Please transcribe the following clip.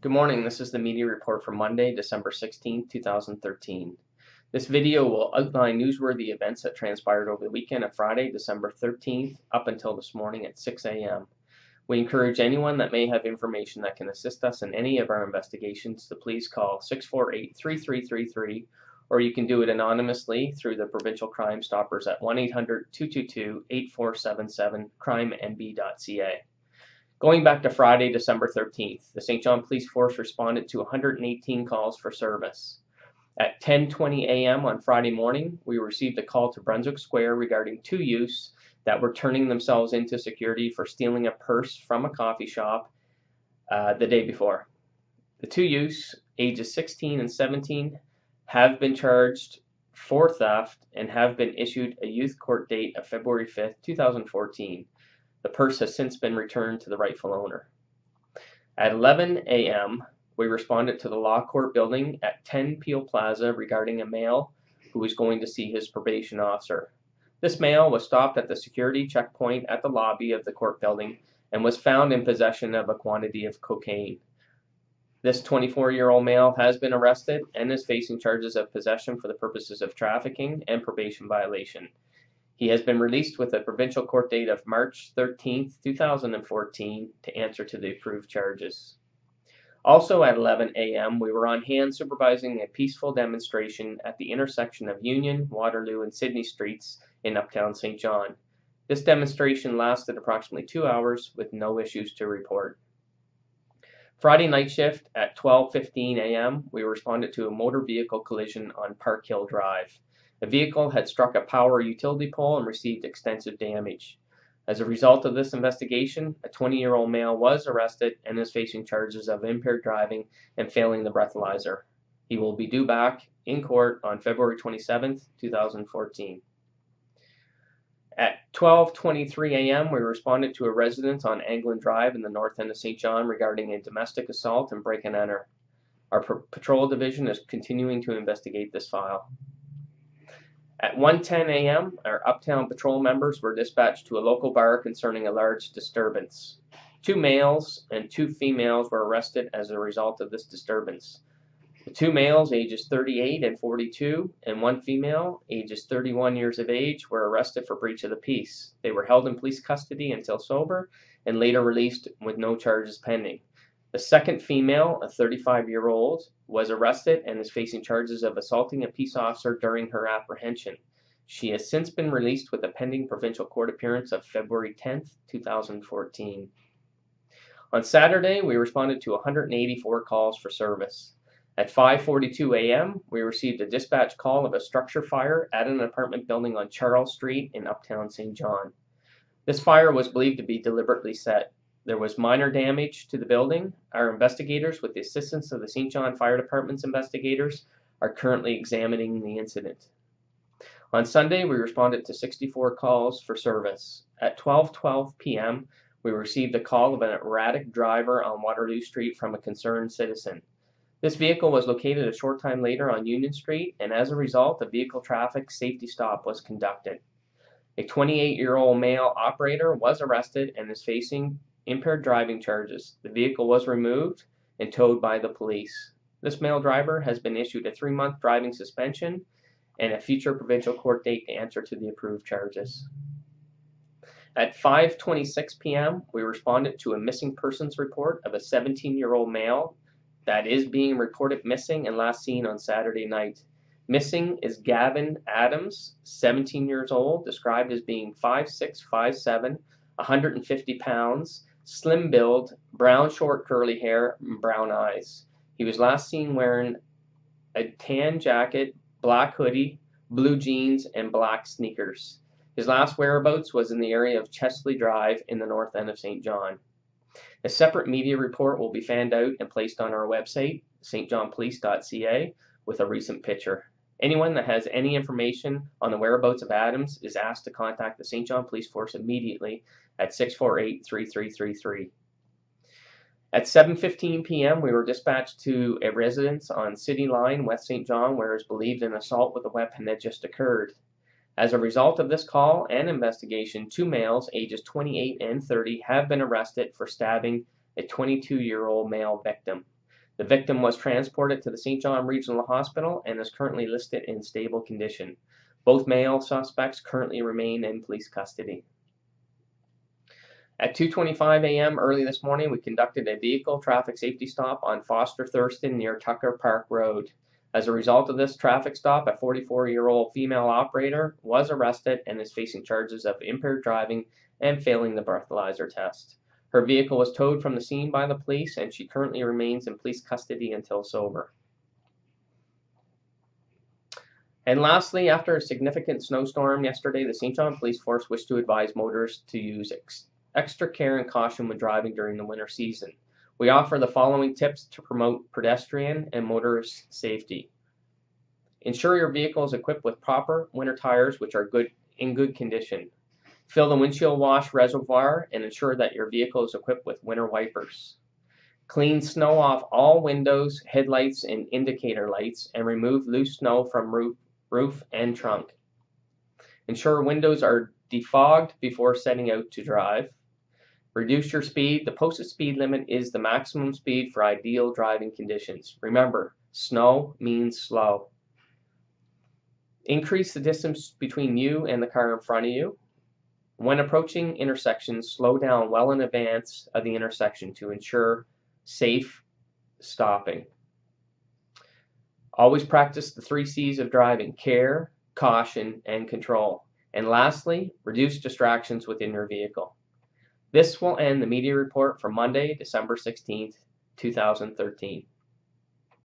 Good morning, this is the media report for Monday, December 16, 2013. This video will outline newsworthy events that transpired over the weekend of Friday, December 13th, up until this morning at 6 a.m. We encourage anyone that may have information that can assist us in any of our investigations to please call 648-3333, or you can do it anonymously through the Provincial Crime Stoppers at 1-800-222-8477, crimemb.ca. Going back to Friday, December 13th, the St. John Police Force responded to 118 calls for service. At 10:20 a.m. on Friday morning, we received a call to Brunswick Square regarding two youths that were turning themselves into security for stealing a purse from a coffee shop the day before. The two youths, ages 16 and 17, have been charged for theft and have been issued a youth court date of February 5th, 2014. The purse has since been returned to the rightful owner. At 11 a.m., we responded to the Law Court building at 10 Peel Plaza regarding a male who was going to see his probation officer. This male was stopped at the security checkpoint at the lobby of the court building and was found in possession of a quantity of cocaine. This 24-year-old male has been arrested and is facing charges of possession for the purposes of trafficking and probation violation. He has been released with a provincial court date of March 13, 2014 to answer to the approved charges. Also at 11 a.m., we were on hand supervising a peaceful demonstration at the intersection of Union, Waterloo, and Sydney Streets in Uptown St. John. This demonstration lasted approximately 2 hours with no issues to report. Friday night shift at 12:15 a.m., we responded to a motor vehicle collision on Park Hill Drive. The vehicle had struck a power utility pole and received extensive damage. As a result of this investigation, a 20-year-old male was arrested and is facing charges of impaired driving and failing the breathalyzer. He will be due back in court on February 27, 2014. At 12:23 a.m., we responded to a residence on Anglin Drive in the north end of St. John regarding a domestic assault and break and enter. Our patrol division is continuing to investigate this file. At 1:10 a.m., our Uptown Patrol members were dispatched to a local bar concerning a large disturbance. 2 males and 2 females were arrested as a result of this disturbance. The 2 males, ages 38 and 42, and 1 female, ages 31 years of age, were arrested for breach of the peace. They were held in police custody until sober and later released with no charges pending. The second female, a 35-year-old, was arrested and is facing charges of assaulting a peace officer during her apprehension. She has since been released with a pending provincial court appearance of February 10, 2014. On Saturday, we responded to 184 calls for service. At 5:42 a.m., we received a dispatch call of a structure fire at an apartment building on Charles Street in Uptown St. John. This fire was believed to be deliberately set. There was minor damage to the building. Our investigators, with the assistance of the St. John Fire Department's investigators, are currently examining the incident. On Sunday, we responded to 64 calls for service. At 12:12 p.m., we received a call of an erratic driver on Waterloo Street from a concerned citizen. This vehicle was located a short time later on Union Street, and as a result, a vehicle traffic safety stop was conducted. A 28-year-old male operator was arrested and is facing impaired driving charges. The vehicle was removed and towed by the police. This male driver has been issued a 3-month driving suspension and a future provincial court date to answer to the approved charges. At 5:26 p.m., we responded to a missing persons report of a 17-year-old male that is being reported missing and last seen on Saturday night. Missing is Gavin Adams, 17 years old, described as being 5'6", 5'7", 150 pounds, slim build, brown short curly hair, and brown eyes. He was last seen wearing a tan jacket, black hoodie, blue jeans, and black sneakers. His last whereabouts was in the area of Chesley Drive in the north end of St. John. A separate media report will be fanned out and placed on our website, stjohnpolice.ca, with a recent picture. Anyone that has any information on the whereabouts of Adams is asked to contact the St. John Police Force immediately at 648-3333. At 7:15 p.m., we were dispatched to a residence on City Line, West St. John, where it is believed an assault with a weapon had just occurred. As a result of this call and investigation, 2 males, ages 28 and 30, have been arrested for stabbing a 22-year-old male victim. The victim was transported to the St. John Regional Hospital and is currently listed in stable condition. Both male suspects currently remain in police custody. At 2:25 a.m. early this morning, we conducted a vehicle traffic safety stop on Foster Thurston near Tucker Park Road. As a result of this traffic stop, a 44-year-old female operator was arrested and is facing charges of impaired driving and failing the breathalyzer test. Her vehicle was towed from the scene by the police, and she currently remains in police custody until sober. And lastly, after a significant snowstorm yesterday, the St. John Police Force wished to advise motorists to use extra care and caution when driving during the winter season. We offer the following tips to promote pedestrian and motorist safety. Ensure your vehicle is equipped with proper winter tires which are in good condition. Fill the windshield wash reservoir and ensure that your vehicle is equipped with winter wipers. Clean snow off all windows, headlights, and indicator lights, and remove loose snow from roof and trunk. Ensure windows are defogged before setting out to drive. Reduce your speed. The posted speed limit is the maximum speed for ideal driving conditions. Remember, snow means slow. Increase the distance between you and the car in front of you. When approaching intersections, slow down well in advance of the intersection to ensure safe stopping. Always practice the 3 C's of driving: care, caution, and control. And lastly, reduce distractions within your vehicle. This will end the media report for Monday, December 16th, 2013.